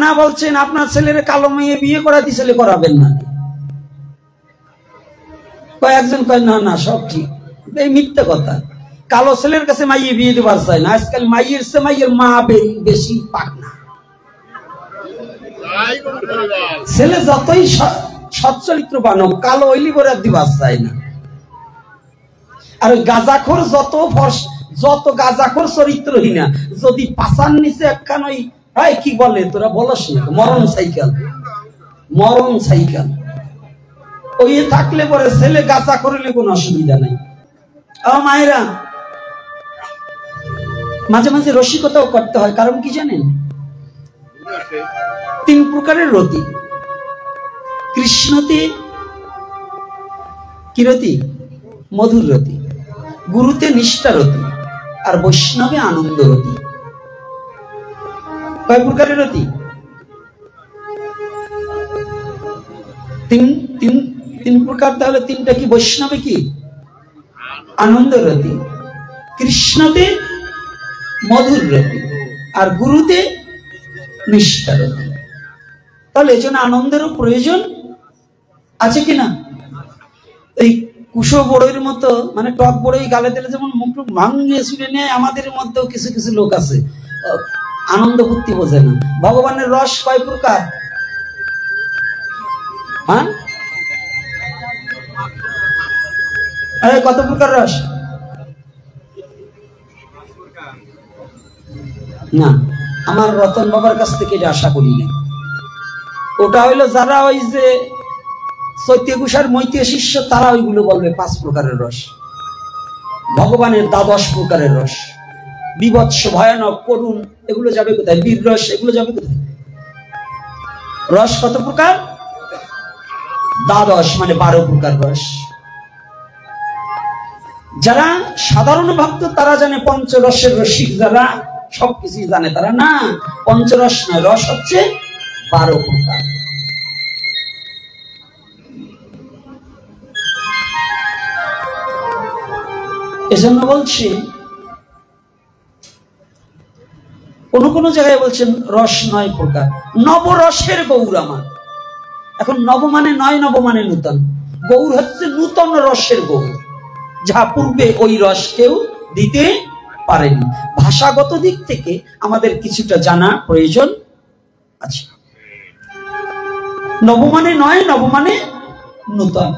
না বলছেন আপনার ছেলের কালো মেয়ে বিয়ে করাতে ছেলে করাবেন না। কয়েকজন কয় না না সব ঠিক, এই মিথ্যা কথা। কালো ছেলের কাছে মাইয়ে বিয়ে দেবার চায় না, আজকাল মাইয়ের চেয়ে মাইয়ের মা বেশি পাক না। ছেলে যতই সচ্চরিত্র বানক, কালো হইলি করে দিবার চায় না। আর ওই গাঁজাখোর যত গাঁজাখোর চরিত্রহীনা, যদি পাছার নিচে একখান ওই কি বলে তোরা বলস না, মরণ সাইকেল ওই থাকলে পরে ছেলে গাঁজা করলে কোনো অসুবিধা নাই। মায়েরা মাঝে মাঝে রসিকতাও করতে হয়, কারণ কি জানেন? 3 প্রকারের রতি। কৃষ্ণতে কি রতি? মধুর রতি, গুরুতে নিষ্ঠা রতি, আর বৈষ্ণবে আনন্দ রতি। কয় প্রকারের রতি? 3 প্রকার। তাহলে 3টা কি? বৈষ্ণবে কি? আনন্দ রতি, কৃষ্ণতে মধুর রতি, আর গুরুতে নিষ্ঠা রতি। তাহলে এই জন্য আনন্দেরও প্রয়োজন আছে কিনা? এই কুশো বড়ইয়ের মতো, মানে টক বড়ই গালে দিলে যেমন মুখ ভাঙিয়ে ছুড়ে নেয়, আমাদের মধ্যেও কিছু কিছু লোক আছে আনন্দ ভক্তি বোঝে না। ভগবানের রস কয় প্রকার? হ্যাঁ, কত প্রকার রস? না, আমার রতন বাবার কাছ থেকে এটা আশা করি না। ওটা হইলো যারা ওই যে চৈত্য ঘোষার মৈত্রী শিষ্য, তারা ওইগুলো বলবে 5 প্রকারের রস। ভগবানের 12 প্রকারের রস, বিভৎস, ভয়ানক, করুণ, এগুলো যাবে কোথায়? বীর রস, এগুলো যাবে কোথায়? রস কত প্রকার? 12, মানে 12 প্রকার রস। যারা সাধারণ ভক্ত তারা জানে পঞ্চরসের রসিক, যারা সবকিছু জানে তারা না, পঞ্চরস নয়, রস হচ্ছে 12 প্রকার। এজন্য বলছি, কোন কোন জায়গায় বলছেন রস 9 প্রকার। নবরসের গৌর আমার। এখন নব মানে 9, নব মানে নূতন। গৌর হচ্ছে নূতন রসের গৌর, যা পূর্বে ওই রস কেউ দিতে পারেনি। ভাষাগত দিক থেকে আমাদের কিছুটা জানা প্রয়োজন আছে। নব মানে 9, নব মানে নূতন।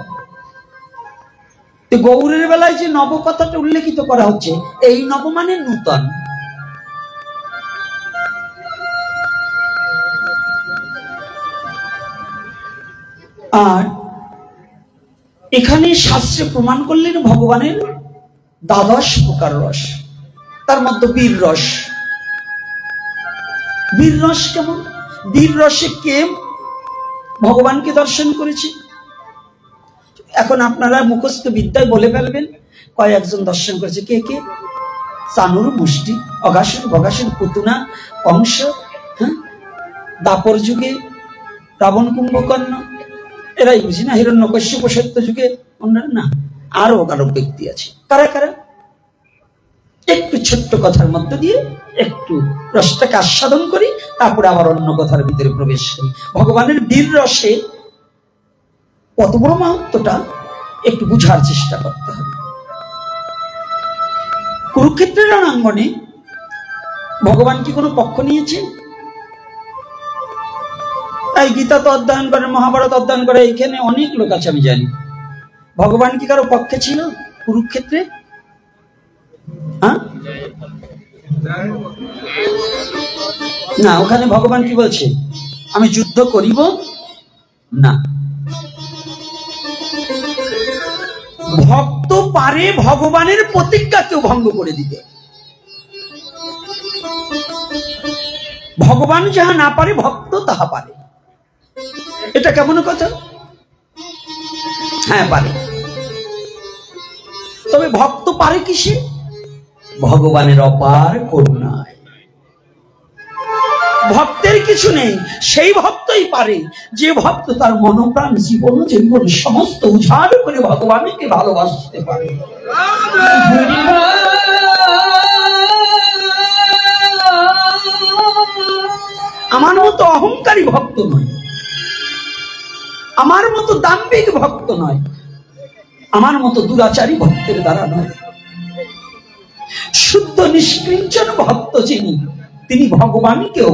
গৌরের বেলায় যে নব কথাটা উল্লেখিত করা হচ্ছে, এই নব মানে নূতন। আর এখানে শাস্ত্রে প্রমাণ করলেন ভগবানের 12 প্রকার রস, তার মধ্যে বীর রস। বীর রস কেমন? বীর রসে কে ভগবানকে দর্শন করেছে? এখন আপনারা মুখস্থ বিদ্যায় বলে ফেলবেন কয়েকজন দর্শন করেছে। কে কে? চানুর, মুষ্টি, অঘাসুর, ভগাসুর, পুতুনা, কংস, দাপর যুগে রাবণ, কুম্ভকর্ণ, এরাই বুঝি না? হিরণ্যকশ্যপ সত্য যুগে অন্যরা না, আরো কারো ব্যক্তি আছে। কারা কারা? একটু ছোট্ট কথার মধ্যে দিয়ে একটু রসটাকে আস্বাদন করি, তারপরে আবার অন্য কথার ভিতরে প্রবেশ করি। ভগবানের বীর রসে কত বড় মাহাত্ম্যটা একটু বুঝার চেষ্টা করতে হবে। কুরুক্ষেত্রের রণাঙ্গনে ভগবান কি কোনো পক্ষ নিয়েছেন? এই গীতা তো অধ্যয়ন করে, মহাভারত অধ্যয়ন করে, এখানে অনেক লোক আছে আমি জানি। ভগবান কি কারো পক্ষে ছিল কুরুক্ষেত্রে? না, ওখানে ভগবান কি বলছে? আমি যুদ্ধ করিব না। ভক্ত পারে ভগবানের প্রতিজ্ঞাকেও ভঙ্গ করে দিতে। ভগবান যাহা না পারে, ভক্ত তাহা পারে। এটা কেমন কথা? হ্যাঁ, পারে। তবে ভক্ত পারে কিসে? ভগবানের অপার করুণায়। ভক্তের কিছু নেই, সেই ভক্তই পারে যে ভক্ত তার মনোপ্রাণ, জীবন জীবন সমস্ত উজাড় করে ভগবানকে ভালোবাসতে পারে। আমার মতো অহংকারী ভক্ত নয়, আমার মতো দাম্ভিক ভক্ত নয়, আমার মতো দুরাচারী ভক্তের দ্বারা নয়। শুদ্ধ নিষ্কিঞ্চন ভক্ত যিনি, তিনি ভগবানকেও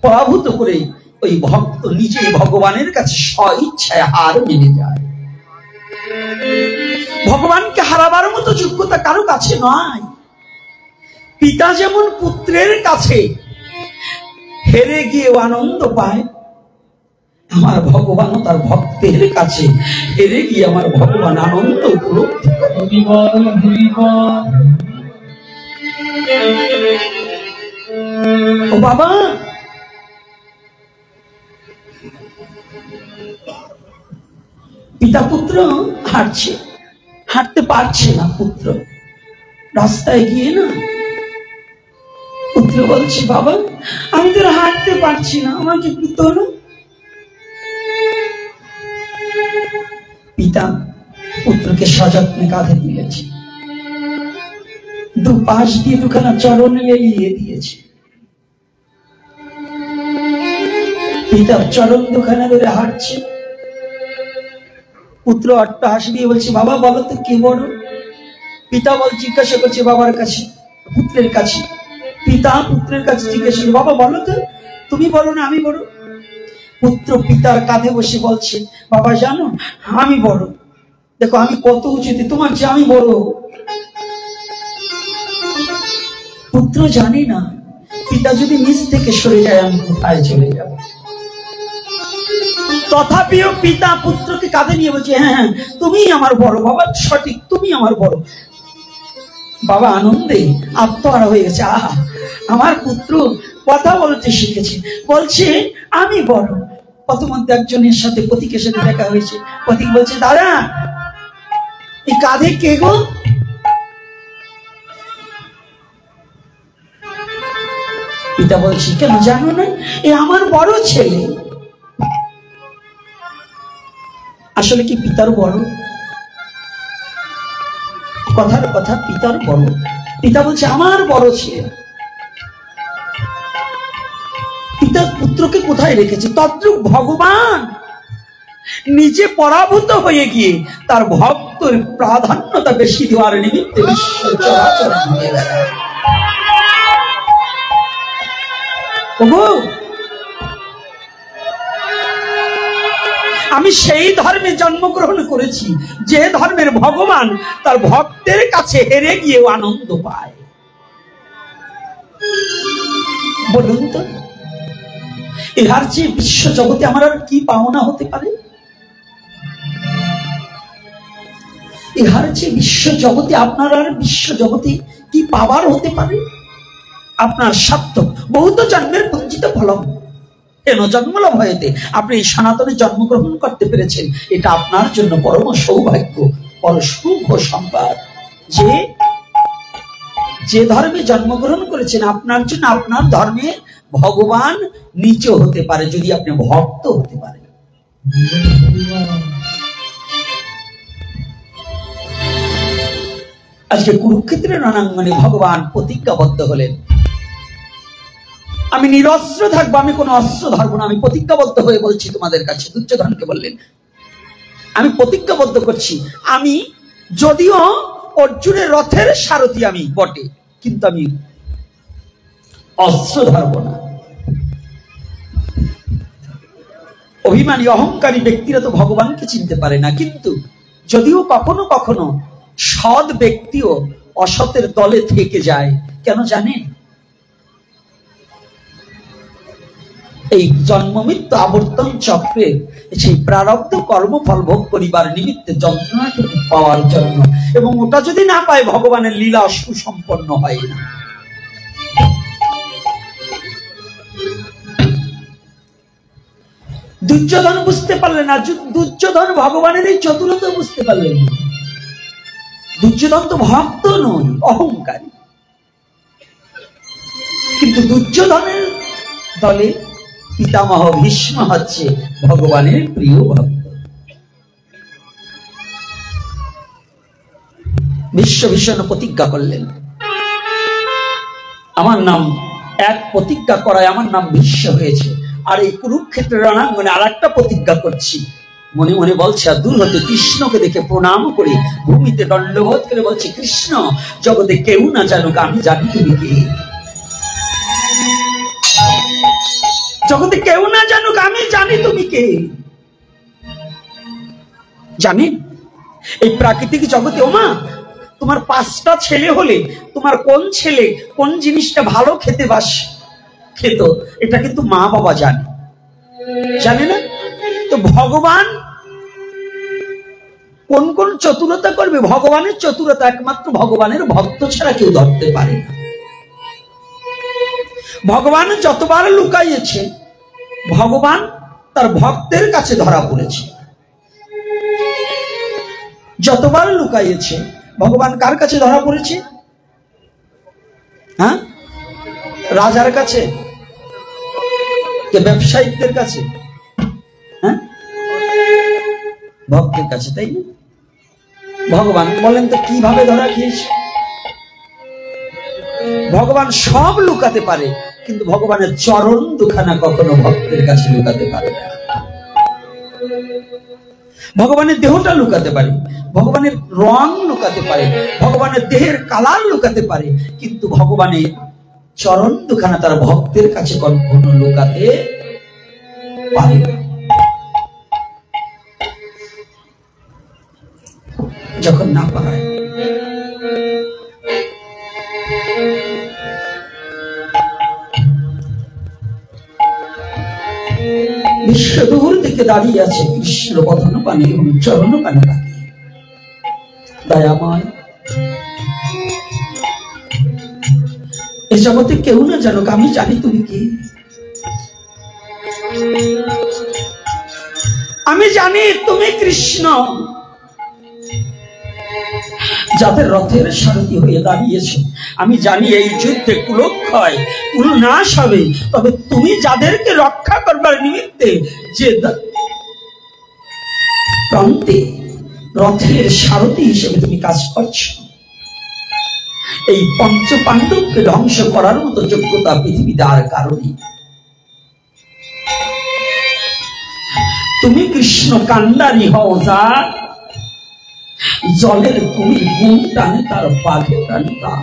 পরাভূত করে ওই ভক্ত নিজে ভগবানের কাছে স্বইচ্ছায় হার মেনে যায়। ভগবানকে হারাবার মতো যোগ্যতা কারো কাছে নয়। পিতা যেমন পুত্রের কাছে হেরে গিয়ে আনন্দ পায়, আমার ভগবানও তার ভক্তের কাছে হেরে গিয়ে আমার ভগবান আনন্দ উপলব্ধি করে। ও বাবা, পিতা পুত্র হাঁটছে, হাঁটতে পারছে না পুত্র, রাস্তায় গিয়ে না পুত্র বলছে, বাবা আমি তো হাঁটতে পারছি না, আমাকে একটু তোলো। পিতা পুত্রকে সযত্নে কাঁধে তুলেছে, দুপাশ দিয়ে দুখানা চরণ এলিয়ে দিয়েছে। পিতার চরণ দুখানা ধরে হাঁটছে। পুত্র অট্টহাস দিয়ে বলছে, বাবা বলো তো কে বড়? পিতা জিজ্ঞাসা করছে বাবার কাছে, পুত্রের কাছে। পিতা পুত্রের কাছে জিজ্ঞাসা করছে, বাবা বলো তো, তুমি বলো না আমি বড়? পুত্র পিতার কাঁধে বসে বলছে, বাবা জানো আমি বড়, দেখো আমি কত উঁচুতে, তোমার যে আমি বড়। পুত্র জানি না পিতা যদি নিজ থেকে সরে যায় আমি কোথায় চলে যাব। তথাপিও পিতা পুত্রকে কাঁধে নিয়ে বলছে, হ্যাঁ হ্যাঁ তুমি আমার বড় বাবা, সঠিক তুমি আমার বড়। বাবা আনন্দে আত্মহারা হয়ে গেছে, আহা আমার পুত্র কথা বলতে শিখেছে, বলছে আমি বড়। পথমধ্যে একজনের সাথে পথিকের সাথে দেখা হয়েছে, পথিক বলছে, দাদা এই কাঁধে কে গো? পিতা বলছি, কেন জানো না? এ আমার বড় ছেলে। আসলে কি পিতার বড়? কথার কথা পিতার বড়। পিতা বলছে আমার বড় ছেলে। পিতা পুত্রকে কোথায় রেখেছে? তদ্রূপ ভগবান নিজে পরাভূত হয়ে গিয়ে তার ভক্তের প্রাধান্যতা বেশি দেওয়ার নিমিত্তে বিশ্ব চরাচর ঘুরে বেড়ায়। আমি সেই ধর্মে জন্মগ্রহণ করেছি যে ধর্মের ভগবান তার ভক্তের কাছে হেরে গিয়ে আনন্দ পায়। বলুন তো এর চেয়ে বিশ্ব জগতে আমার আর কি পাওনা হতে পারে? এর চেয়ে বিশ্ব জগতে আপনার আর বিশ্ব জগতে কি পাবার হতে পারে? আপনার সার্থক বহুত জন্মের পঞ্জিত ফলম কেন জন্মলাভ হয়েতে আপনি এই সনাতনে জন্মগ্রহণ করতে পেরেছেন, এটা আপনার জন্য পরম সৌভাগ্য, পরম শুভ সংবাদ। যে ধর্মে জন্মগ্রহণ করেছেন আপনার জন্য আপনার ধর্মে ভগবান নিচ হতে পারে যদি আপনি ভক্ত হতে পারেন। আজকে কুরুক্ষেত্রের রণাঙ্গনে ভগবান প্রতিজ্ঞাবদ্ধ হলেন, আমি নিরস্ত্র থাকবো, আমি কোনো অস্ত্র ধরবো না, আমি প্রতিজ্ঞাবদ্ধ হয়ে বলছি তোমাদের কাছে। দুর্যোধনকে বললেন, আমি প্রতিজ্ঞাবদ্ধ করছি, আমি যদিও অর্জুনের রথের সারথি আমি বটে, কিন্তু আমি অস্ত্র ধরবো না। অভিমানী অহংকারী ব্যক্তিরা তো ভগবানকে চিনতে পারে না, কিন্তু যদিও কখনো কখনো সৎ ব্যক্তিও অসতের দলে থেকে যায়, কেন জানেন? এই জন্ম মৃত্যু আবর্তন চক্রে সেই প্রারব্ধ কর্মফল ভোগ করিবার নিমিত্তে যন্ত্রণাটুকু পাওয়ার জন্য, এবং ওটা যদি না পায় ভগবানের লীলা সুসম্পন্ন হয় না। দুর্যোধন বুঝতে পারলেন না, দুর্যোধন ভগবানের এই চতুরতা বুঝতে পারলেন না। দুর্যোধন তো ভক্ত নয়, অহংকারী, কিন্তু দুর্যোধনের দলে পিতামহ ভীষ্ম হচ্ছে ভগবানের প্রিয় ভক্ত। বিশ্বভীষণ প্রতিজ্ঞা করলেন, আমার নাম এক প্রতিজ্ঞা করায় আমার নাম ভীষ্ম হয়েছে, আর এই কুরুক্ষেত্রের রণাঙ্গনে আর একটা প্রতিজ্ঞা করছি। মনে মনে বলছে, আর দূর হতে কৃষ্ণকে দেখে প্রণাম করে ভূমিতে দণ্ডবোধ করে বলছে, কৃষ্ণ, জগতে কেউ না জানুক আমি জানি তুমি কে। জগতে কেউ না জানুক আমি জানি তুমি কে। জানেন এই প্রাকৃতিক জগতে, ওমা তোমার 5টা ছেলে হলে তোমার কোন ছেলে কোন জিনিসটা ভালো খেতে খেত, এটা কিন্তু মা বাবা জানে, জানে না? তো ভগবান কোন কোন চতুরতা করবে, ভগবানের চতুরতা একমাত্র ভগবানের ভক্ত ছাড়া কেউ ধরতে পারে না। ভগবান যতবার লুকাইয়েছে, ভগবান তার ভক্তের কাছে ধরা পড়েছে। যতবার লুকাইয়েছে, ভগবান কার কাছে ধরা পড়েছে? হ্যাঁ, রাজার কাছে, ব্যবসায়িকদের কাছে, হ্যাঁ, ভক্তের কাছে, তাই না? ভগবান বলেন তো কিভাবে ধরা খেয়েছে? ভগবান সব লুকাতে পারে, কিন্তু ভগবানের চরণ দুখানা কখনো ভক্তের কাছে লুকাতে পারে না। ভগবানের দেহটা লুকাতে পারে, ভগবানের রং লুকাতে পারে, ভগবানের দেহের কালার লুকাতে পারে, কিন্তু ভগবানের চরণ দুখানা তার ভক্তের কাছে কখনো লুকাতে পারে না। যখন না পায়, বিশ্ব দূর থেকে দাঁড়িয়ে আছে কৃষ্ণ বদন পানে এবং চরণ পানে তাকিয়ে, দয়াময় এই জগতে কেউ না জানুক আমি জানি তুমি কি। আমি জানি তুমি কৃষ্ণ, যাদের রথের সারথি হয়ে দাঁড়িয়েছে। আমি জানি এই যুদ্ধে কুলক্ষয় কুলনাশ হবে, তবে তুমি যাদেরকে রক্ষা করবার নিমিত্তে যে প্রান্তে রথের সারথি হিসেবে তুমি কাজ করছো, এই পঞ্চ পাণ্ডবকে ধ্বংস করার মতো যোগ্যতা পৃথিবীতে আর কারণে। তুমি কৃষ্ণ কান্ডারি হও, যা জলের কুমির গুণ টানে তার বাঘে টানে তা।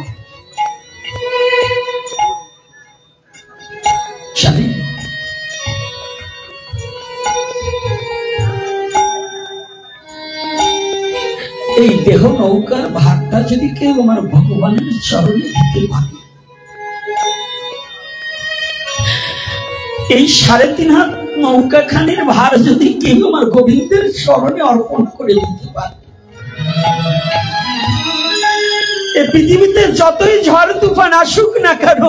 এই দেহ নৌকার ভাগটা যদি কেউ আমার ভগবানের চরণে দিতে পারে, এই 3.5 হাত নৌকা খানির ভার যদি কেউ আমার গোবিন্দের চরণে অর্পণ করে দিতে পারে, এই পৃথিবীতে যতই ঝড় তুফান আসুক না কেন,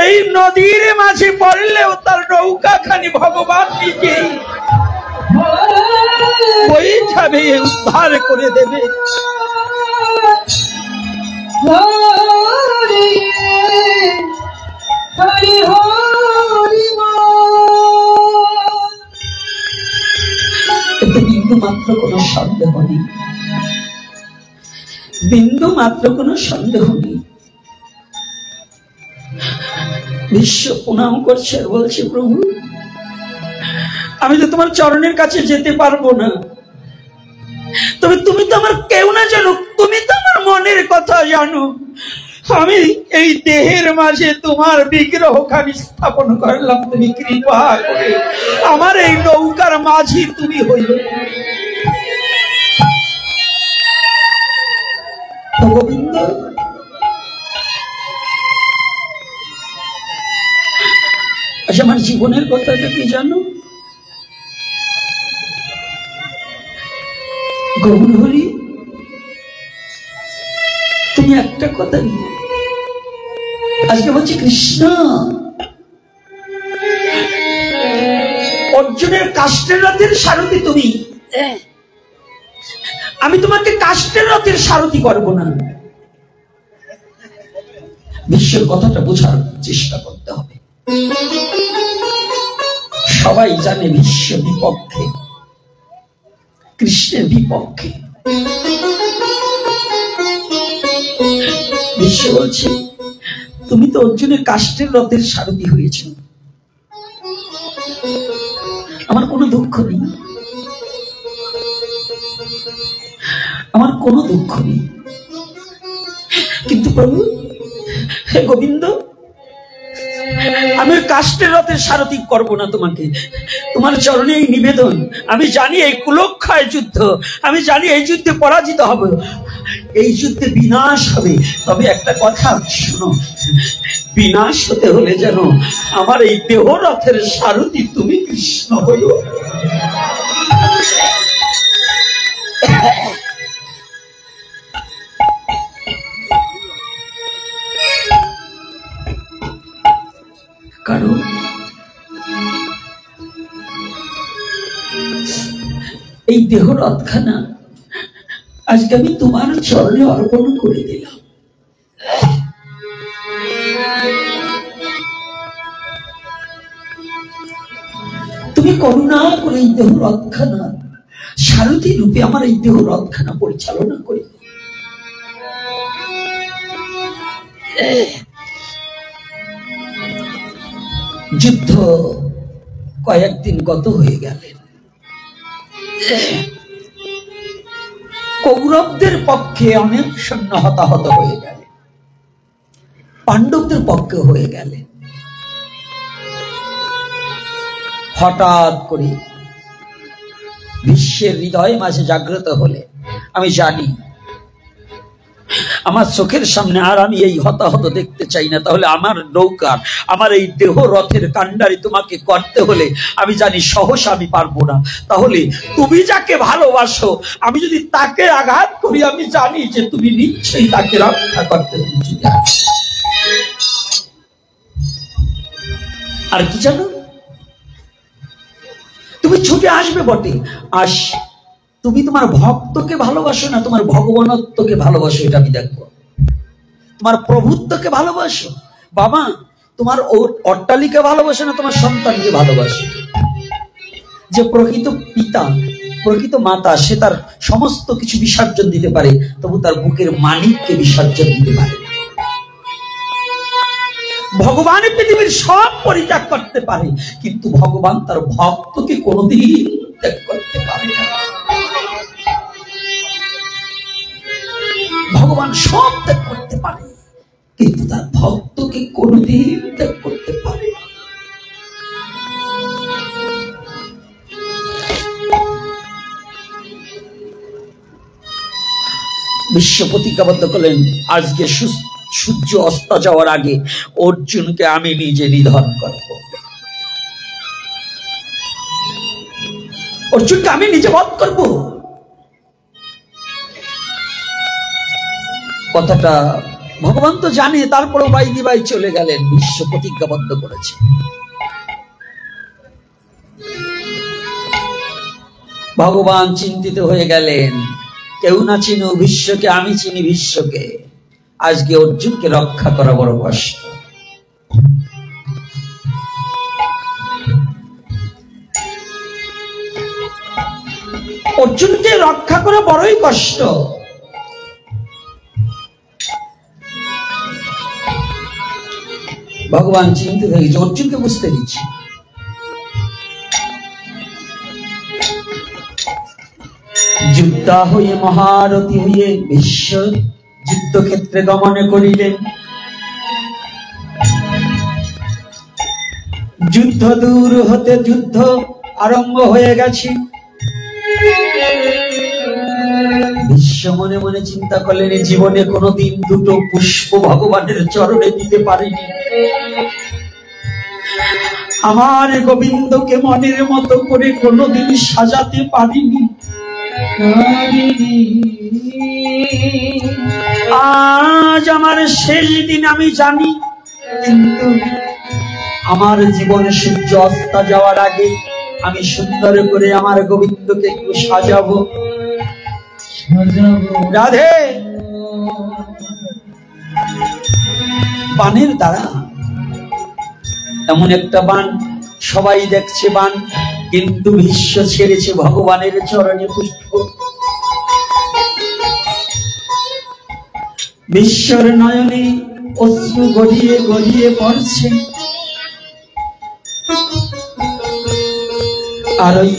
এই নদীর মাঝে পড়লেও তার নৌকা খানি ভগবান নিজেই বইটাবে, উদ্ধার করে দেবে। এতে বিন্দু মাত্র কোনো সন্দেহ নেই, বিন্দু মাত্র কোনো সন্দেহ নেই। বিশ্ব প্রণাম করছে আর বলছে, প্রভু আমি তো তোমার চরণের কাছে যেতে পারবো না, তবে তুমি তো আমার কেউ না জানো, তুমি তো আমার মনের কথা জানো। আমি এই দেহের মাঝে তোমার বিগ্রহ খানি স্থাপন করলাম, তুমি কৃপা করে আমার এই নৌকার মাঝি তুমি হইল। গোবিন্দ আচ্ছা, আমার জীবনের কথাটা কি জানো? গৌর হরি, তুমি একটা কথা নিয়ে আজকে বলছি, কৃষ্ণ অর্জুনের কাষ্টের রথের সারথি তুমি, আমি তোমাকে কাষ্টের রথের সারথি করব না। বিশ্বের কথাটা বোঝার চেষ্টা করতে হবে। সবাই জানে বিশ্ব বিপক্ষে, কৃষ্ণের বিপক্ষে। বিশ্ব বলছে তুমি তো অর্জুনের কাষ্ঠের রথের সারথি হয়েছ। আমার কোনো দুঃখ নেই, আমার কোনো দুঃখ নেই, কিন্তু প্রভু, হে গোবিন্দ, আমি কাষ্ঠের রথের সারথি করবো না তোমাকে। তোমার চরণে এই নিবেদন। আমি জানি এই কুলক্ষয় যুদ্ধ, আমি জানি এই যুদ্ধে পরাজিত হবে, এই যুদ্ধে বিনাশ হবে। তবে একটা কথা শোনো, বিনাশ হতে হলে যেন আমার এই দেহ রথের সারথি তুমি কৃষ্ণ হলো। কারণ এই দেহ রথখানা আজকে আমি তোমার চরণে অর্পণ করে দিলাম। তুমি করুণা করে এই দেহ রথখানা সারথি রূপে আমার এই দেহ রথখানা পরিচালনা করি। যুদ্ধ কয়েকদিন গত হয়ে গেলেন। কৌরবদের পক্ষে অনেক সৈন্য হতাহত হয়ে গেল, পাণ্ডবদের পক্ষে হয়ে গেলেন। হঠাৎ করে বিশ্বের হৃদয় মাঝে জাগ্রত হলে, আমি জানি আমার চোখের সামনে আর আমি এই হতাহত দেখতে চাই না। তাহলে আমার নৌকার, আমার এই দেহ রথের কাণ্ডারি তোমাকে করতে হলে আমি জানি সহসা আমি পারবো না। তাহলে তুমি যাকে ভালোবাসো, আমি যদি তাকে আঘাত করি, আমি জানি যে তুমি নিশ্চয়ই তাকে রক্ষা করতে। আর কি জানো, তুমি ছুটে আসবে বটে, আস তুমি তোমার ভক্তকে ভালোবাসো না তোমার ভগবানত্বকে ভালোবাসো, এটা আমি দেখবো। তোমার প্রভুত্বকে ভালোবাসো, বাবা তোমার অট্টালিকা ভালোবাসো না তোমার সন্তানকে ভালোবাসো। যে প্রকৃত পিতা, প্রকৃত মাতা, সে তার সমস্ত কিছু বিসর্জন দিতে পারে, তবু তার বুকের মানিককে বিসর্জন দিতে পারে না। ভগবান পৃথিবীর সব পরিত্যাগ করতে পারে, কিন্তু ভগবান তার ভক্তকে কোনোদিন ত্যাগ করতে পারে না। ভগবান সব ত্যাগ করতে পারে, কিন্তু তার ভক্তকে কোনোদিন ত্যাগ করতে পারে না। বিশ্ব প্রতিজ্ঞাবদ্ধ করলেন, আজকে সূর্য অস্ত যাওয়ার আগে অর্জুনকে আমি নিজে নিধন করব, অর্জুনকে আমি নিজে বধ করব। কথাটা ভগবান তো জানে, তারপরেও বাইদি বাই চলে গেলেন, বিশ্ব প্রতিজ্ঞাবদ্ধ করেছে। ভগবান চিন্তিত হয়ে গেলেন, কেউ না চিনো বিশ্বকে, আমি চিনি বিশ্বকে। আজকে অর্জুনকে রক্ষা করা বড় কষ্ট। অর্জুনকে রক্ষা করা বড়ই কষ্ট। ভগবান চিন্তিত হয়ে গেছে, অর্জুনকে বুঝতে দিচ্ছি। যোদ্ধা হয়ে মহারথী হয়ে বিশ্ব যুদ্ধক্ষেত্রে গমনে করিলেন। যুদ্ধ দূর হতে যুদ্ধ আরম্ভ হয়ে গেছে। বিশ্ব মনে মনে চিন্তা করলেন, জীবনে কোনোদিন দুটো পুষ্প ভগবানের চরণে দিতে পারিনি, আমার গোবিন্দকে মনের মতো করে কোনোদিন সাজাতে পারিনি। আজ আমার শেষ দিন আমি জানি, কিন্তু আমার জীবনে সূর্য অস্ত যাওয়ার আগে আমি সুন্দর করে আমার গোবিন্দকে একটু সাজাবো। রাধে বানের দ্বারা এমন একটা বান, সবাই দেখছে বান, কিন্তু বিশ্ব ছেড়েছে ভগবানের চরণে পুষ্প। বিশ্বর নয়নে অশ্রু গড়িয়ে গড়িয়ে পড়ছে, আর ওই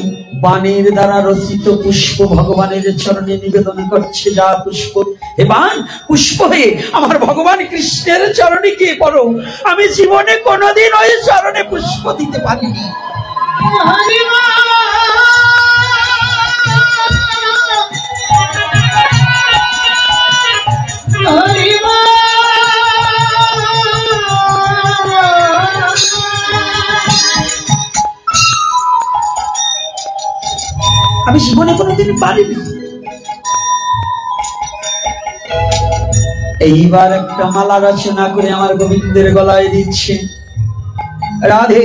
বানের দ্বারা রচিত পুষ্প ভগবানের চরণে নিবেদন করছে। যা পুষ্প, হে বান, পুষ্প হয়ে আমার ভগবান কৃষ্ণের চরণে গিয়ে পড়ো। আমি জীবনে কোনোদিন ওই চরণে পুষ্প দিতে পারিনি। আমি জীবনে কোনোদিন পারিনি। এইবার একটা মালা রচনা করে আমার গোবিন্দের গলায় দিচ্ছে। রাধে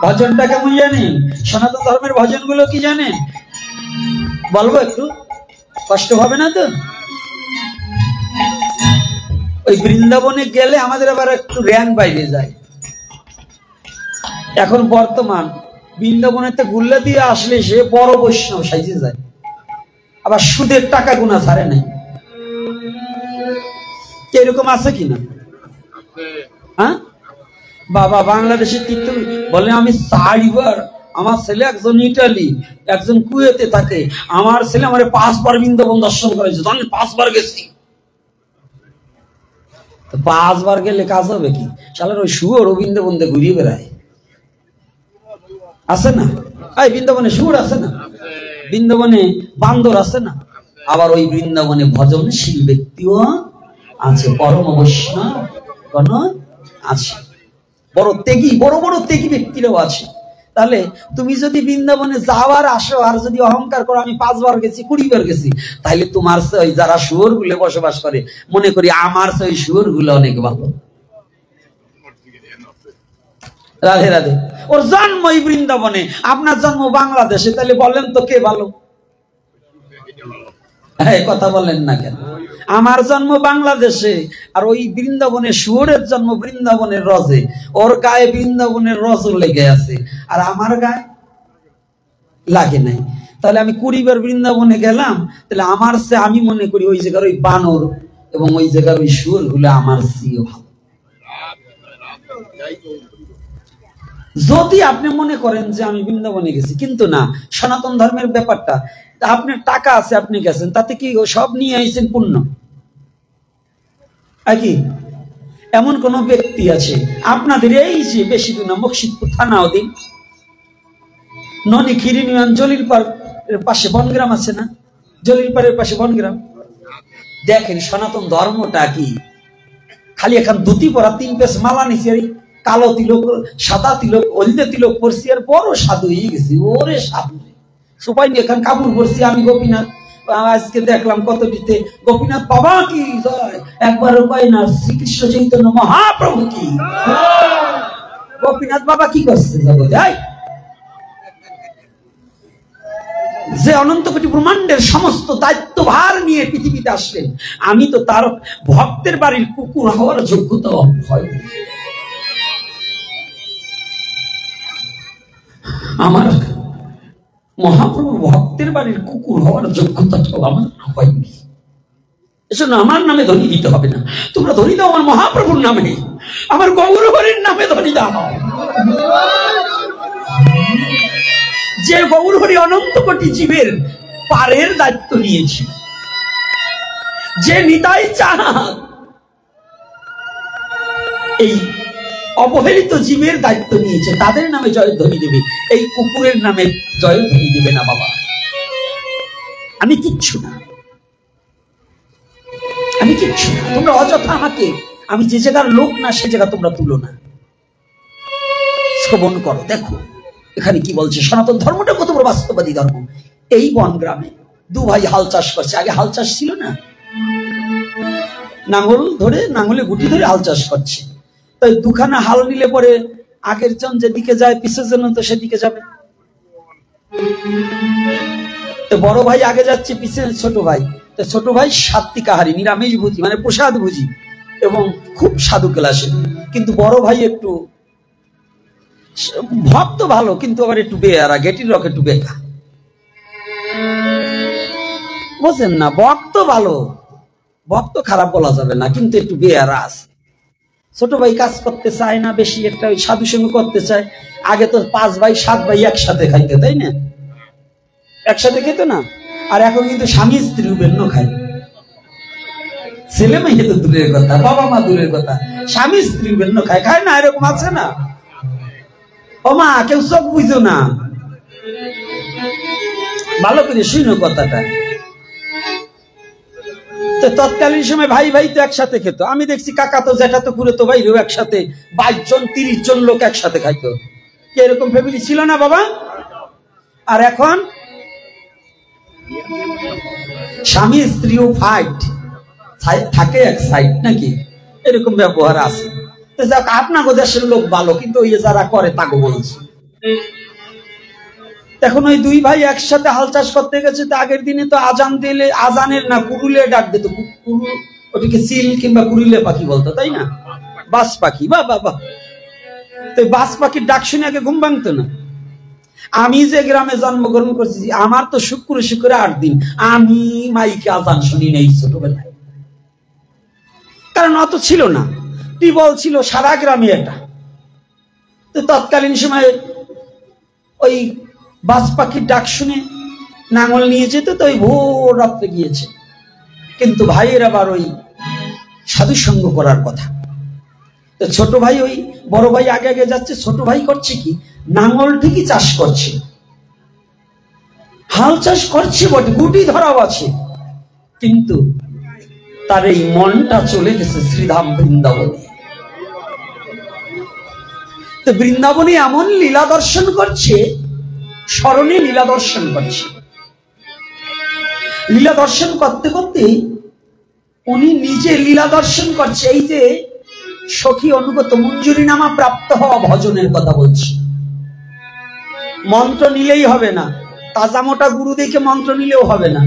ভজনটা কেমন জানেন? সনাতন ধর্মের ভজনগুলো কি জানেন? বলবো, একটু কষ্ট হবে না তো? ওই বৃন্দাবনে গেলে আমাদের আবার একটু র্যাঙ্ক বাইরে যায়। এখন বর্তমান বৃন্দাবনেতে গুল্লা দিয়ে আসলে সে বড় বৈষ্ণব সাইজে যায়, আবার সুদের টাকা গুনা ছাড়ে নাই। এরকম আছে কিনা? হ্যাঁ বাবা, বাংলাদেশের তীর্থ বলে আমি 4বার, আমার ছেলে একজন ইটালি, একজন কুয়েতে থাকে, আমার ছেলে আমার 5বার বৃন্দাবন দর্শন করেছে, আমি 5বার গেছি। 5বার গেলে কাজ হবে কি? শালার ওই শুয়োর বৃন্দাবনে ঘুরিয়ে বেড়ায়, আছে না? এই বৃন্দাবনে শুয়োর আছে না? বৃন্দাবনে বান্দর আছে না? আবার ওই বৃন্দাবনে ভজনশীল ব্যক্তিও আছে, পরম বৈষ্ণব আছে, বড় ত্যাগী, বড় বড় ত্যাগী ব্যক্তিরাও আছে। তাহলে তুমি যদি বৃন্দাবনে যাওয়ার আসো আর যদি অহংকার করো আমি 5বার গেছি, 20বার গেছি, তাহলে তোমার ওই যারা শুয়োর গুলো বসবাস করে মনে করি আমার ওই শুয়োর গুলো অনেক ভালো। রাধে রাধে। ওর জন্ম এই বৃন্দাবনে, আপনার জন্ম বাংলাদেশে, তাহলে বলেন তো কে ভালো? কথা বলেন না কেন? আমার জন্ম বাংলাদেশে, আর ওই বৃন্দাবনে শুয়োরের জন্ম বৃন্দাবনের রজে, ওর গায়ে বৃন্দাবনের রজ লেগে আছে আর আমার গায়ে লাগে নাই। তাহলে আমি 20বার বৃন্দাবনে গেলাম, তাহলে আমার সে আমি মনে করি ওই জায়গার ওই বানর এবং ওই জায়গার ওই শুয়োর গুলো আমার চেয়ে ভালো। যদি আপনি মনে করেন যে আমি বৃন্দাবনে গেছি, কিন্তু না, সনাতন ধর্মের ব্যাপারটা, আপনার টাকা আছে আপনি গেছেন, তাতে কি সব নিয়ে আইছেন পুণ্য? কি এমন কোন ব্যক্তি আছে আপনাদের এই যে বেশি দূর না, মুর্শিদপুর থানা অধীন ননিখির ইউনিয়ন, জলিলপাড় পাশে বনগ্রাম আছে না? জলিলপাড়ের পাশে বনগ্রাম। দেখেন সনাতন ধর্মটা কি, খালি এখন ধুতি পরা 3 পেস মালা নিচে কালো তিলক, সাদা তিলক, হলদে তিলক পরছি আর বড় সাধু হয়ে গেছি। ওরে সাধু সুপাই নিয়ে এখন কাপড় পরছি আমি গোপীনাথ। আজকে দেখলাম কতটিতে গোপীনাথ বাবা কি জয়, একবারও পাই না শ্রীকৃষ্ণ চৈতন্য মহাপ্রভু কি। গোপীনাথ বাবা কি করছে জগতে? যে অনন্ত কোটি ব্রহ্মাণ্ডের সমস্ত দায়িত্বভার নিয়ে পৃথিবীতে আসলেন, আমি তো তার ভক্তের বাড়ির কুকুর হওয়ার যোগ্যতা হয়। আমার মহাপ্রভু ভক্তের বাড়ির কুকুর হওয়ার যোগ্যতাটাও আমার হয়নি। এজন্য আমার নামে ধ্বনি দিতে হবে না, তোমরা ধ্বনি দাও আমার মহাপ্রভুর নামে, আমার গৌরহরির নামে ধ্বনি দাও। যে গৌরহরি অনন্ত কোটি জীবের পারের দায়িত্ব নিয়েছে, যে নিতাই চাঁদ এই অবহেলিত জীবের দায়িত্ব নিয়েছে, তাদের নামে জয়ধ্বনি দেবে, এই কুকুরের নামে জয়ধ্বনি দেবে না বাবা। আমি কিচ্ছু না, আমি কিচ্ছু না। তোমরা অযথা আমাকে, আমি যে জায়গার লোক না সে জায়গা তোমরা তুলো না, শ্রবণ করো, দেখো এখানে কি বলছে। সনাতন ধর্মটা কত বড় বাস্তববাদী ধর্ম। এই বন গ্রামে 2 ভাই হাল চাষ করছে। আগে হাল চাষ ছিল না, নাঙ্গল ধরে, নাঙ্গলে গুটি ধরে হাল চাষ করছে। তাই 2খানা হাল নিলে পরে আগের জন যেদিকে যায় পিছের জন তো সেদিকে যাবে। তো বড় ভাই আগে যাচ্ছে, পিছে ছোট ভাই। তো ছোট ভাই সাত্বিকাহারী, নিরামিষ ভুজি, মানে প্রসাদ ভুজি এবং খুব সাধু ক্লাসে। কিন্তু বড় ভাই একটু ভক্ত ভালো, কিন্তু আবার একটু বেয়ারা, গেটির রক একটু বেকা, বুঝেন না? ভক্ত ভালো ভক্ত খারাপ বলা যাবে না, কিন্তু একটু বেয়ারা আছে। ছোট ভাই কাজ করতে চায় না বেশি, একটা ওই সাধু সঙ্গ করতে চায়। আগে তো 5 ভাই 7 ভাই একসাথে খাইতে, তাই না? একসাথে খেত না। আর এখন কিন্তু স্বামী স্ত্রী ভিন্ন খায়। ছেলে মেয়ে তো দূরের কথা, বাবা মা দূরের কথা, স্বামী স্ত্রী ভিন্ন খায়। খায় না? এরকম আছে না? ও মা, কেউ চোখ বুঝো না, ভালো করে শুনো কথাটা। তো তৎকালীন সময় ভাই ভাই তো একসাথে খেত। আমি দেখছি কাকা তো জ্যাঠা তো পুরো তো ভাইও একসাথে 22 জন 30 জন লোক একসাথে খাইতো। কি এরকম ফ্যামিলি ছিল না বাবা? আর এখন স্বামী স্ত্রীও ফাইট থাকে এক সাইড, নাকি এরকম ব্যবহার আছে। যাক, আপনাকে দেশের লোক ভালো, কিন্তু ওই যারা করে তাকে বলছে। এখন ওই 2 ভাই একসাথে হাল চাষ করতে গেছে। তো আগের দিনে তো আজান দিলে, আজানের না কুরুলে ডাক দিত। ওটিকে চিল কিংবা কুরুলে পাখি বলতো, তাই না? বাস পাখি, বা বাবা। তো বাস পাখির ডাক শুনে আগে ঘুম ভাঙতো না। আমি যে গ্রামে জন্মগ্রহণ করছি, আমার তো শুক্র 8 দিন আমি মাইকে আজান শুনি নেই ছোটবেলায়। কারণ অত ছিল না, টিবল ছিল সারা গ্রামে একটা। তো তৎকালীন সময় ওই বাস পাখির ডাক শুনে নাঙল নিয়ে যেত। তো ওই ভোর রাত্রে গিয়েছে। কিন্তু ভাইয়ের আবার ওই সাধু সঙ্গ করার কথা। তো ছোট ভাই, ওই বড় ভাই আগে আগে যাচ্ছে। ছোট ভাই করছে কি, নাঙল ঠিকই চাষ করছে, হাল চাষ করছে বটে, গুটি ধরাও আছে, কিন্তু তার এই মনটা চলে গেছে শ্রীধাম বৃন্দাবনে। তো বৃন্দাবনে এমন লীলা দর্শন করছে, স্মরণে লীলা দর্শন করছে। লীলা দর্শন করতে করতে উনি নিজে লীলা দর্শন করছে। এই যে সখী অনুগত মঞ্জুরি নামা প্রাপ্ত হওয়া ভজনের কথা বলছি। মন্ত্র নিলেই হবে না, তাজা মোটা গুরু দেখে মন্ত্র নিলেও হবে না।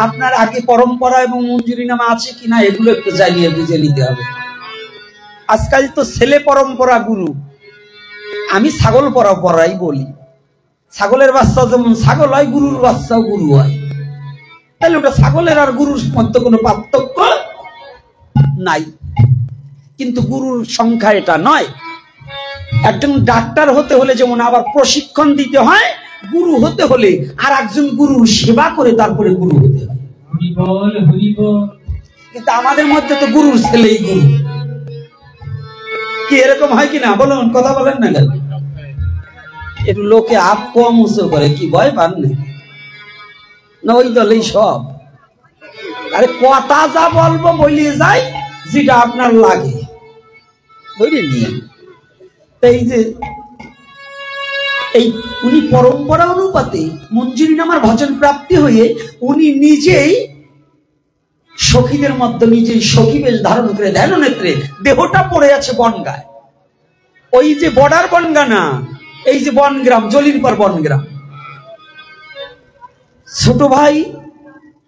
আপনার আগে পরম্পরা এবং মঞ্জুরি নামা আছে কিনা এগুলো একটু জানিয়ে বুঝে নিতে হবে। আজকাল তো ছেলে পরম্পরা গুরু, আমি ছাগল পরম্পরাই বলি। ছাগলের বাচ্চা যেমন ছাগল হয়, গুরুর বাচ্চাও গুরু হয়। তাহলে ওটা ছাগলের আর গুরুর মধ্যে কোনো পার্থক্য নাই, কিন্তু গুরুর সংখ্যা এটা নয়। একজন ডাক্তার হতে হলে যেমন আবার প্রশিক্ষণ দিতে হয়, গুরু হতে হলে আর একজন গুরুর সেবা করে তারপরে গুরু হতে হয়। কিন্তু আমাদের মধ্যে তো গুরুর ছেলেই গুরু। কি এরকম হয় কিনা বলুন? কথা বলেন না কেন? একটু লোকে আপ কম উঁচু করে, কি ভয় পান না? ওই দলেই সব। আরে কথা যা বলবো বলিয়ে যাই, যেটা আপনার লাগে বুঝলেন। এই যে এই উনি পরম্পরা অনুপাতে মঞ্জুরি নামার ভজন প্রাপ্তি হয়ে উনি নিজেই সখীদের মধ্যে নিজেই সখী বেশ ধারণ করে ধ্যান নেত্রে দেহটা পড়ে আছে বনগায়। ওই যে বর্ডার বনগা না, এই যে বনগ্রাম, জলির পর বনগ্রাম। ছোট ভাই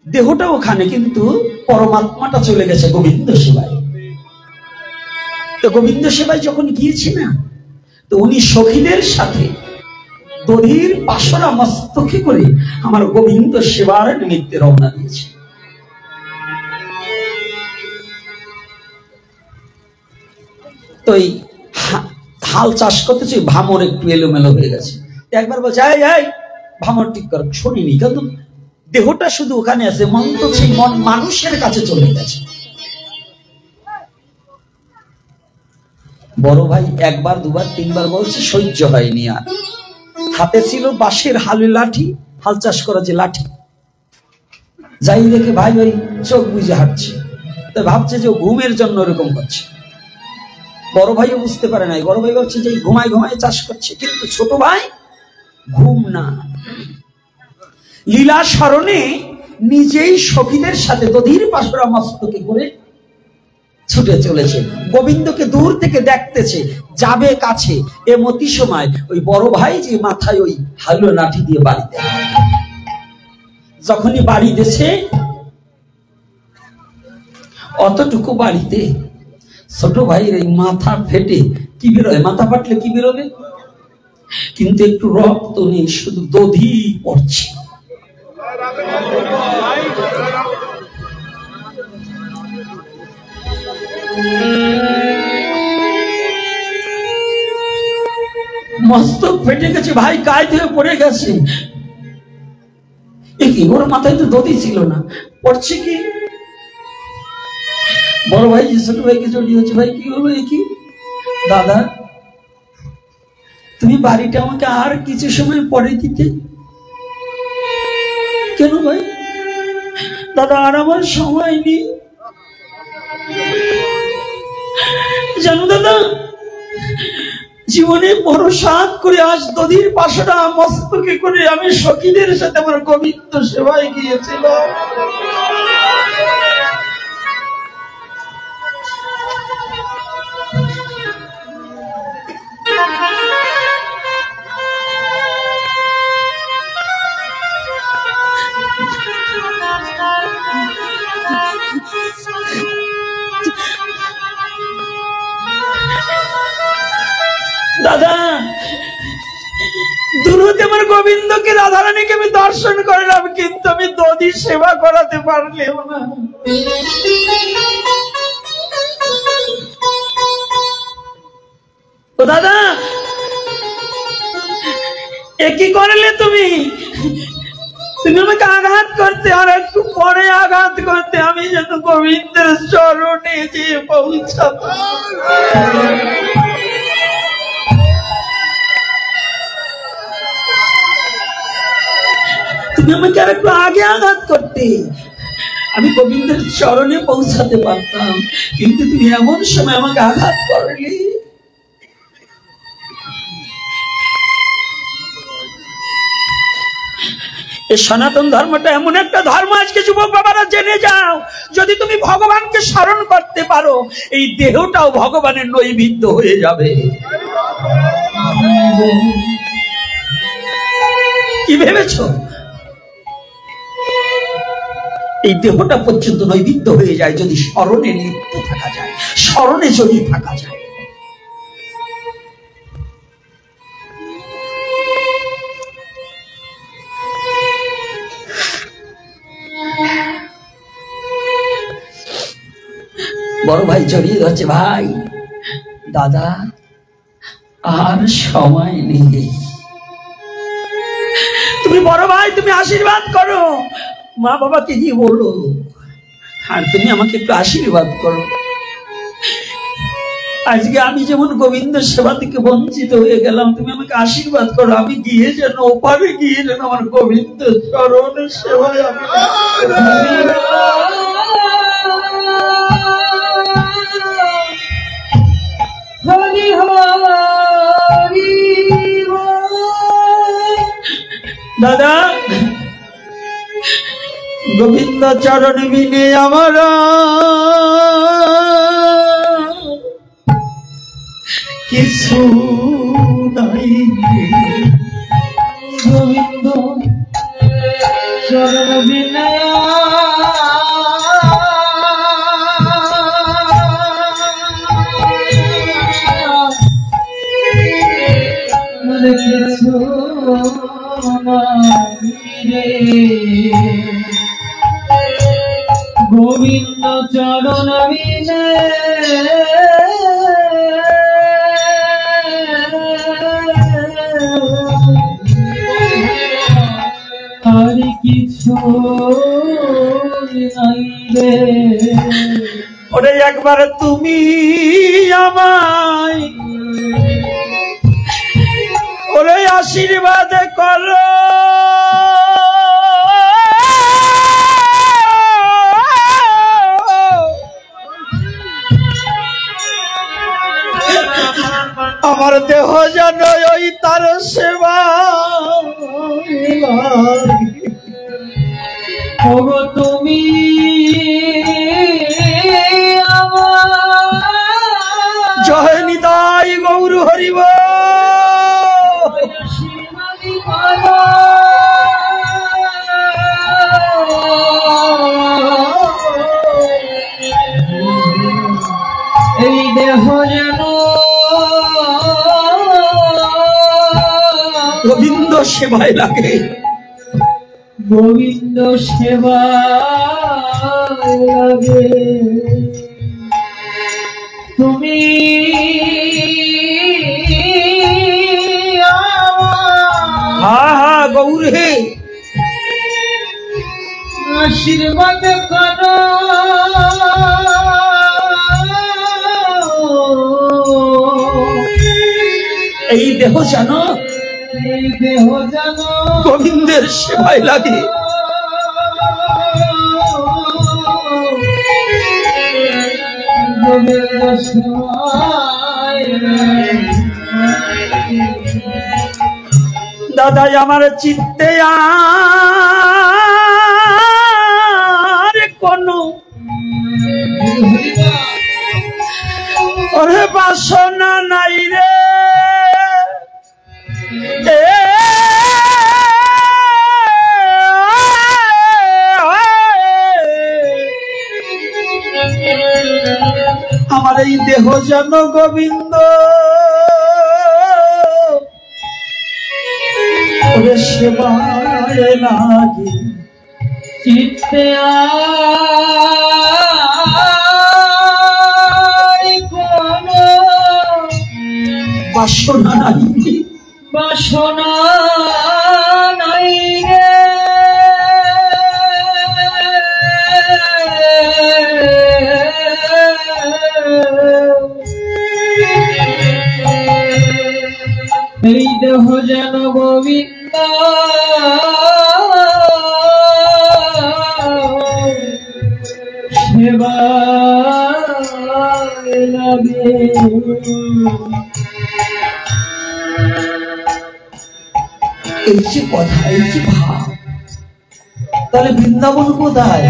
দেহটা ওখানে, কিন্তু পরমাত্মাটা চলে গেছে গোবিন্দ সেবায়। তো গোবিন্দ সেবায় যখন গিয়েছে না, তো উনি সখীদের সাথে দধির পাশরা মস্তকে করে আমার গোবিন্দ সেবার নিমিত্তে রওনা দিয়েছে। তো এই হাল চাষ করতেছে, ভামর একটু এলোমেলো হয়ে গেছে। একবার বলছে এই ভামর ঠিক কর, শুনিনি, কিন্তু দেহটা শুধু ওখানে আছে, মন তো সেই মন মানুষের কাছে চলে গেছে। বড় ভাই একবার দুবার তিনবার বলছে, সহ্য হয়নি আর। হাতে ছিল বাঁশের হালে লাঠি, হাল চাষ করা যে লাঠি। যাই দেখে ভাই ওই চোখ বুঝে হাঁটছে। তো ভাবছে যে ঘুমের জন্য এরকম করছে। বড় ভাইও বুঝতে পারে নাই। বড় ভাই ভাবছে যে ঘুমায় ঘুমায় চাষ করছে, কিন্তু ছোট ভাই ঘুম না, লীলা স্মরণে নিজেই সখীদের সাথে দধির পাশরা মস্তকে করে ছুটে চলেছে। গোবিন্দকে দূর থেকে দেখতেছে, যাবে কাছে। এমতি সময় ওই বড় ভাই যে মাথায় ওই হালো লাঠি দিয়ে বাড়ি দেয়। যখনই বাড়ি দিয়েছে, অতটুকু বাড়িতে ছোট ভাইয়ের এই মাথা ফেটে কি বেরোয়? মাথা ফাটলে কি বেরোবে? কিন্তু একটু রক্ত নেই, শুধু দধি পড়ছে। মস্তক ফেটে গেছে, ভাই গায়ে ধুয়ে পড়ে গেছে। কি ওর মাথায় তো দধি ছিল না, পড়ছে কি? বড় ভাই ছোট ভাইকে জড়িয়ে হচ্ছে, ভাই কি হলো? কি দাদা, তুমি বাড়িটা আমাকে আর কিছু সময় পরে দিতে। কেন ভাই? দাদা আর আমার সময় নেই। জানো দাদা, জীবনে বড় সাত করে আজ দধির পাশাটা মস্তকে করে আমি সখীদের সাথে আমার গোবিন্দ সেবায় গিয়েছিলাম। দাদা, দূরতে আমার গোবিন্দকে রাধারানীকে আমি দর্শন করলাম, কিন্তু আমি দধি সেবা করাতে পারলাম না। ও দাদা, এ কি করলে তুমি? তুমি আমাকে আঘাত করতে, আর একটু পরে আঘাত করতে, আমি যেন গোবিন্দের চরণে যেয়ে পৌঁছাতাম। তুমি আমাকে আর একটু আগে আঘাত করতে, আমি গোবিন্দের চরণে পৌঁছাতে পারতাম, কিন্তু তুমি এমন সময় আমাকে আঘাত করলে। এই সনাতন ধর্মটা এমন একটা ধর্ম, আজকে যুবক বাবারা জেনে যাও, যদি তুমি ভগবানকে স্মরণ করতে পারো, এই দেহটাও ভগবানের নৈবেদ্য হয়ে যাবে। কি ভেবেছ? এই দেহটা পর্যন্ত নৈবেদ্য হয়ে যায় যদি স্মরণে লিপ্ত থাকা যায়, স্মরণে যদি থাকা যায়। বড় ভাই জড়িয়ে ধরছে, ভাই দাদা আর সময় নেই। তুমি বড় ভাই, তুমি আশীর্বাদ করো, মা বাবাকে গিয়ে বলো, আর তুমি আমাকে একটু আশীর্বাদ করো। আজকে আমি যেমন গোবিন্দ সেবা থেকে বঞ্চিত হয়ে গেলাম, তুমি আমাকে আশীর্বাদ করো, আমি গিয়ে যেন ওপারে গিয়ে যেন আমার গোবিন্দ চরণ সেবায় আমি। দাদা, গোবিন্দ চরণ বিনে আমার কিছু নাই। গোবিন্দ চরণ বিনে কিছু গোবিন্দ চরণ বিনে আর কিছু নাই রে। ওরে একবার তুমি আমায় ওরে আশীর্বাদ করো, আমার দেহ যেন ওই তার সেবা। ওগো তুমি জয় নিতাই গৌর হরিব। এই দেহ যেন গোবিন্দ সেবায় লাগে, গোবিন্দ সেবায় লাগে। তুমি হা হা গৌর হে আশীর্বাদ করো এই দেহ জানো গোবিন্দের সেবায় লাগে। দাদা আমার চিত্তে আর কোনো ওরে বাসনা নাই রে, আমার এই দেহ যেন গোবিন্দ ওরে সেবায় লাগে। চিত্তে কোনো বাসনা নাই, বাসনা নাই রে, এই দেহ যেন গোবিন্দ সেবা লাগে। এই যে কথা, এই যে ভাব, তাহলে বৃন্দাবন কোথায়?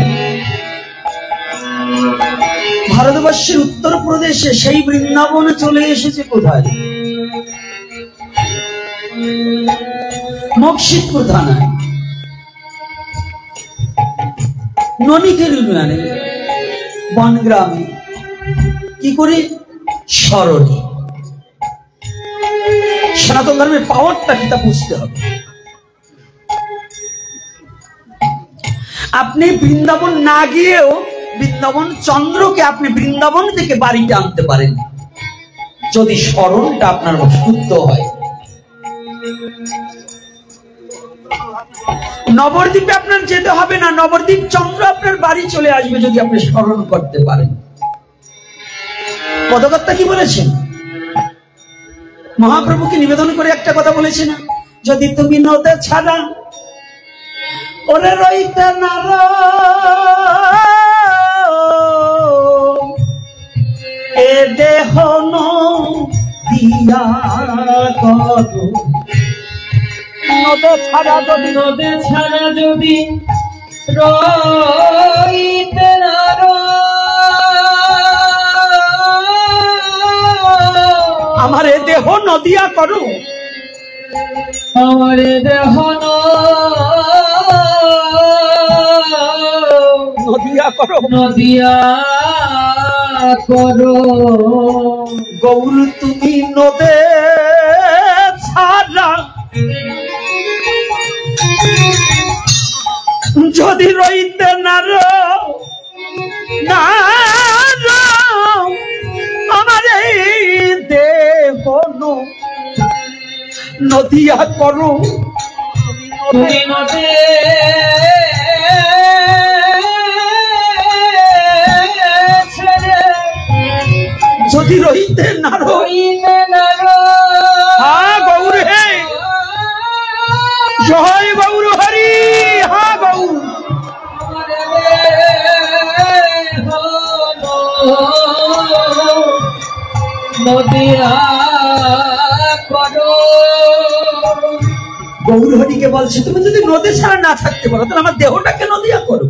ভারতবর্ষের উত্তরপ্রদেশে সেই বৃন্দাবনে চলে এসেছে কোথায়? মকশিদপুর থানায় ননিকের ইউনিয়নে বনগ্রামে। কি করে? স্মরণে। সনাতন ধর্মের পাওয়ারটা কি তা বুঝতে হবে। আপনি বৃন্দাবন না গিয়েও বৃন্দাবন চন্দ্রকে আপনি বৃন্দাবন থেকে বাড়িতে আনতে পারেন যদি স্মরণটা আপনার শুদ্ধ হয়। নবদ্বীপে আপনার যেতে হবে না, নবদ্বীপ চন্দ্র আপনার বাড়ি চলে আসবে যদি আপনি স্মরণ করতে পারেন। পদকর্তা কি বলেছেন? মহাপ্রভুকে নিবেদন করে একটা কথা বলেছেন, যদি তুমি নদে ছাড়া ওরে রইতে না এ দেহ দিয়া করো। নদে ছাড়া যদি, নদে ছাড়া যদি রইতে না আমার এ দেহ নদিয়া করো, আমার দেহ নদিয়া করো, নদিয়া করো। গৌর তুমি নদে ছাড়া যদি রইতে না আমার এই দেহ নদিয়া করো। তুমি নদে যদি রইতে না হা গৌর হে, জয় গৌর হরি। হা গৌর নদিয়া করো। গৌর হরিকে বলছে তুমি যদি নদী ছাড়া না থাকতে পারো তাহলে আমার দেহটাকে নদিয়া করো।